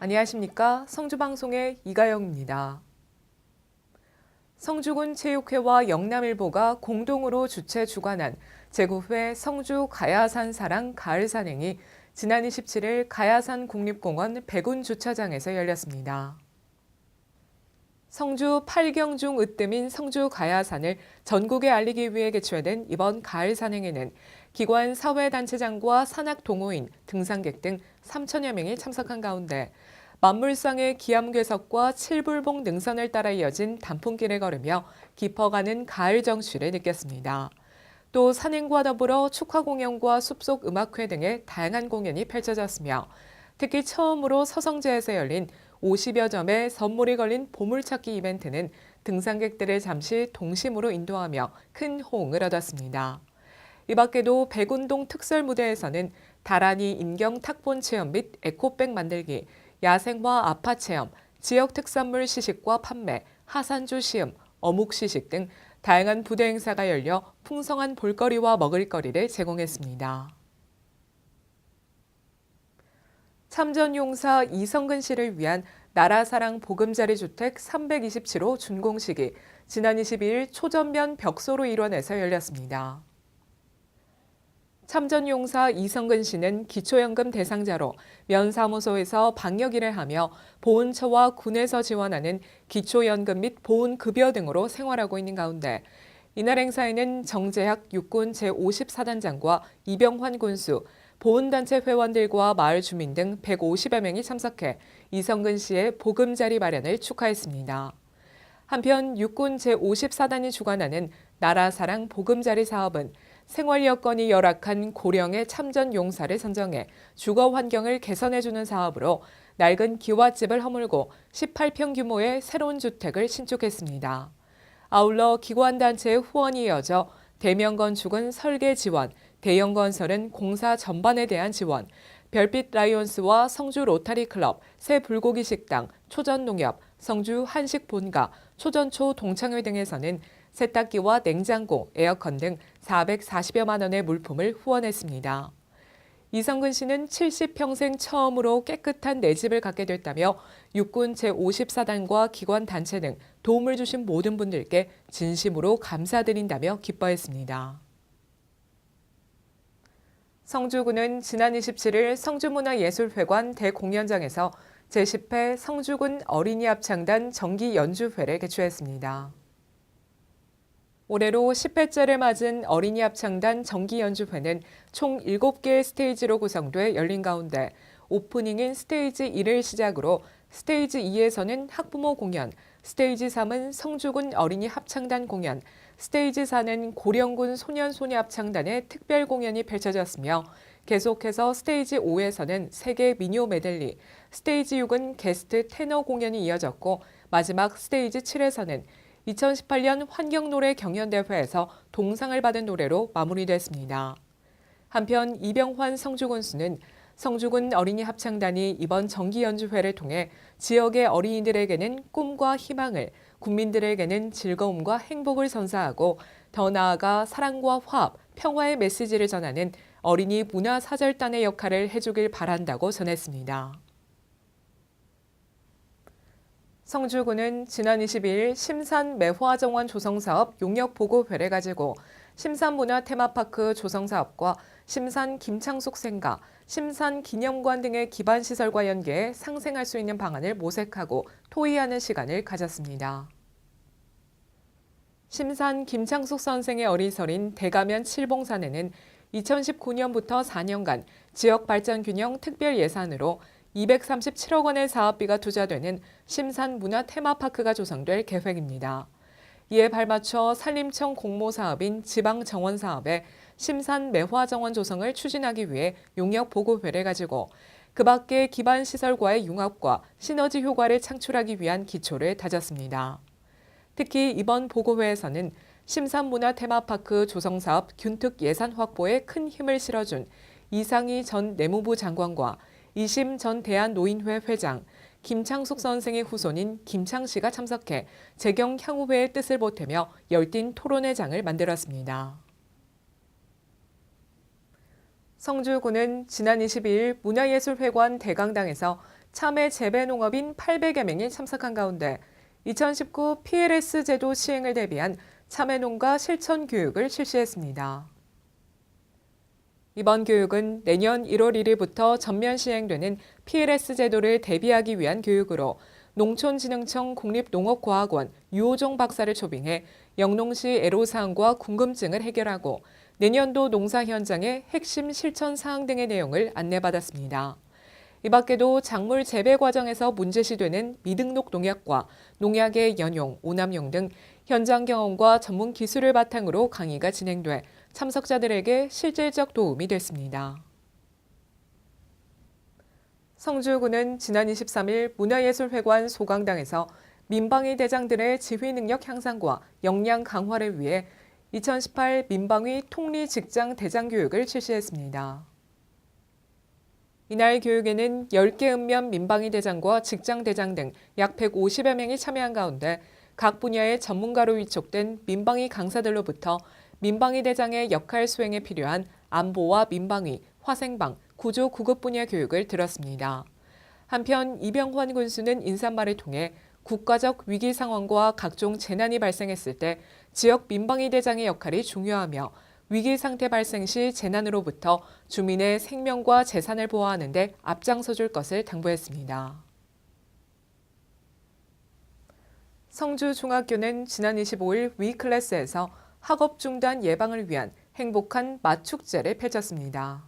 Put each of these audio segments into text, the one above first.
안녕하십니까? 성주방송의 이가영입니다. 성주군 체육회와 영남일보가 공동으로 주최 주관한 제9회 성주 가야산 사랑 가을 산행이 지난 27일 가야산 국립공원 백운 주차장에서 열렸습니다. 성주 8경중 으뜸인 성주 가야산을 전국에 알리기 위해 개최된 이번 가을 산행에는 기관 사회단체장과 산악동호인, 등산객 등 3천여 명이 참석한 가운데 만물상의 기암괴석과 칠불봉 능선을 따라 이어진 단풍길을 걸으며 깊어가는 가을 정취를 느꼈습니다. 또 산행과 더불어 축하 공연과 숲속 음악회 등의 다양한 공연이 펼쳐졌으며 특히 처음으로 서성제에서 열린 50여 점의 선물이 걸린 보물찾기 이벤트는 등산객들을 잠시 동심으로 인도하며 큰 호응을 얻었습니다. 이 밖에도 백운동 특설 무대에서는 다란이 인경 탁본 체험 및 에코백 만들기, 야생화 아파 체험, 지역 특산물 시식과 판매, 하산주 시음, 어묵 시식 등 다양한 부대 행사가 열려 풍성한 볼거리와 먹을거리를 제공했습니다. 참전용사 이성근 씨를 위한 나라사랑 보금자리 주택 327호 준공식이 지난 22일 초전면 벽소로 일원에서 열렸습니다. 참전용사 이성근 씨는 기초연금 대상자로 면사무소에서 방역 일을 하며 보훈처와 군에서 지원하는 기초연금 및 보훈급여 등으로 생활하고 있는 가운데 이날 행사에는 정재학 육군 제54단장과 이병환 군수, 보훈단체 회원들과 마을 주민 등 150여 명이 참석해 이성근 씨의 보금자리 마련을 축하했습니다. 한편 육군 제54단이 주관하는 나라사랑 보금자리 사업은 생활 여건이 열악한 고령의 참전 용사를 선정해 주거 환경을 개선해주는 사업으로 낡은 기와집을 허물고 18평 규모의 새로운 주택을 신축했습니다. 아울러 기관단체의 후원이 이어져 대면 건축은 설계 지원, 대형 건설은 공사 전반에 대한 지원, 별빛 라이온스와 성주 로타리 클럽, 새 불고기 식당, 초전 농협, 성주 한식 본가, 초전초 동창회 등에서는 세탁기와 냉장고, 에어컨 등 440여만 원의 물품을 후원했습니다. 이성근 씨는 70평생 처음으로 깨끗한 내 집을 갖게 됐다며 육군 제54단과 기관 단체 등 도움을 주신 모든 분들께 진심으로 감사드린다며 기뻐했습니다. 성주군은 지난 27일 성주문화예술회관 대공연장에서 제10회 성주군 어린이 합창단 정기 연주회를 개최했습니다. 올해로 10회째를 맞은 어린이 합창단 정기 연주회는 총 7개의 스테이지로 구성돼 열린 가운데 오프닝인 스테이지 1을 시작으로 스테이지 2에서는 학부모 공연, 스테이지 3은 성주군 어린이 합창단 공연, 스테이지 4는 고령군 소년소녀 합창단의 특별 공연이 펼쳐졌으며 계속해서 스테이지 5에서는 세계 민요 메들리, 스테이지 6은 게스트 테너 공연이 이어졌고 마지막 스테이지 7에서는 2018년 환경노래 경연대회에서 동상을 받은 노래로 마무리됐습니다. 한편 이병환 성주군수는 성주군 어린이 합창단이 이번 정기 연주회를 통해 지역의 어린이들에게는 꿈과 희망을, 국민들에게는 즐거움과 행복을 선사하고 더 나아가 사랑과 화합, 평화의 메시지를 전하는 어린이 문화사절단의 역할을 해주길 바란다고 전했습니다. 성주군은 지난 22일 심산 매화정원 조성사업 용역보고회를 가지고 심산문화 테마파크 조성사업과 심산 김창숙 생가, 심산 기념관 등의 기반시설과 연계해 상생할 수 있는 방안을 모색하고 토의하는 시간을 가졌습니다. 심산 김창숙 선생의 어린설인 대가면 칠봉산에는 2019년부터 4년간 지역발전균형 특별예산으로 237억 원의 사업비가 투자되는 심산 문화 테마파크가 조성될 계획입니다. 이에 발맞춰 산림청 공모사업인 지방정원사업에 심산 매화정원 조성을 추진하기 위해 용역보고회를 가지고 그 밖의 기반시설과의 융합과 시너지 효과를 창출하기 위한 기초를 다졌습니다. 특히 이번 보고회에서는 심산문화 테마파크 조성사업 균특 예산 확보에 큰 힘을 실어준 이상희 전 내무부 장관과 이심 전 대한노인회 회장, 김창숙 선생의 후손인 김창 씨가 참석해 재경 향후회의 뜻을 보태며 열띤 토론회 장을 만들었습니다. 성주군은 지난 22일 문화예술회관 대강당에서 참외 재배 농업인 800여 명이 참석한 가운데 2019 PLS 제도 시행을 대비한 참외 농가 실천 교육을 실시했습니다. 이번 교육은 내년 1월 1일부터 전면 시행되는 PLS 제도를 대비하기 위한 교육으로 농촌진흥청 국립농업과학원 유호종 박사를 초빙해 영농시 애로사항과 궁금증을 해결하고 내년도 농사 현장의 핵심 실천 사항 등의 내용을 안내받았습니다. 이 밖에도 작물 재배 과정에서 문제시되는 미등록 농약과 농약의 연용, 오남용 등 현장 경험과 전문 기술을 바탕으로 강의가 진행돼 참석자들에게 실질적 도움이 됐습니다. 성주구는 지난 23일 문화예술회관 소강당에서 민방위 대장들의 지휘 능력 향상과 역량 강화를 위해 2018 민방위 통리 직장 대장 교육을 실시했습니다. 이날 교육에는 10개 읍면 민방위 대장과 직장 대장 등 약 150여 명이 참여한 가운데 각 분야의 전문가로 위촉된 민방위 강사들로부터 민방위 대장의 역할 수행에 필요한 안보와 민방위, 화생방, 구조 구급 분야 교육을 들었습니다. 한편 이병환 군수는 인사말을 통해 국가적 위기 상황과 각종 재난이 발생했을 때 지역 민방위 대장의 역할이 중요하며 위기 상태 발생 시 재난으로부터 주민의 생명과 재산을 보호하는 데 앞장서줄 것을 당부했습니다. 성주중학교는 지난 25일 위클래스에서 학업 중단 예방을 위한 행복한 맛축제를 펼쳤습니다.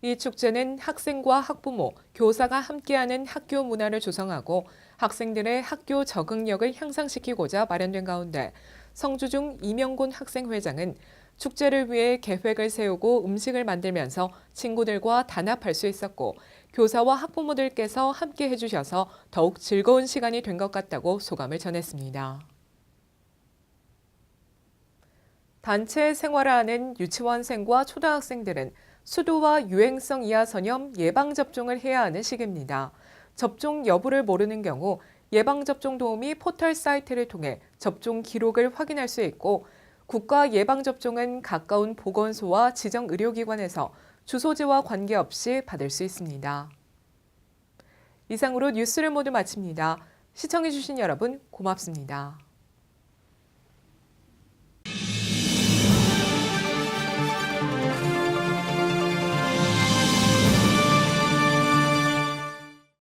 이 축제는 학생과 학부모, 교사가 함께하는 학교 문화를 조성하고 학생들의 학교 적응력을 향상시키고자 마련된 가운데 성주중 이명곤 학생회장은 축제를 위해 계획을 세우고 음식을 만들면서 친구들과 단합할 수 있었고 교사와 학부모들께서 함께 해주셔서 더욱 즐거운 시간이 된 것 같다고 소감을 전했습니다. 단체 생활을 하는 유치원생과 초등학생들은 수도와 유행성 이하 전염 예방접종을 해야 하는 시기입니다. 접종 여부를 모르는 경우 예방접종 도우미 포털 사이트를 통해 접종 기록을 확인할 수 있고 국가 예방접종은 가까운 보건소와 지정 의료기관에서 주소지와 관계없이 받을 수 있습니다. 이상으로 뉴스를 모두 마칩니다. 시청해주신 여러분 고맙습니다.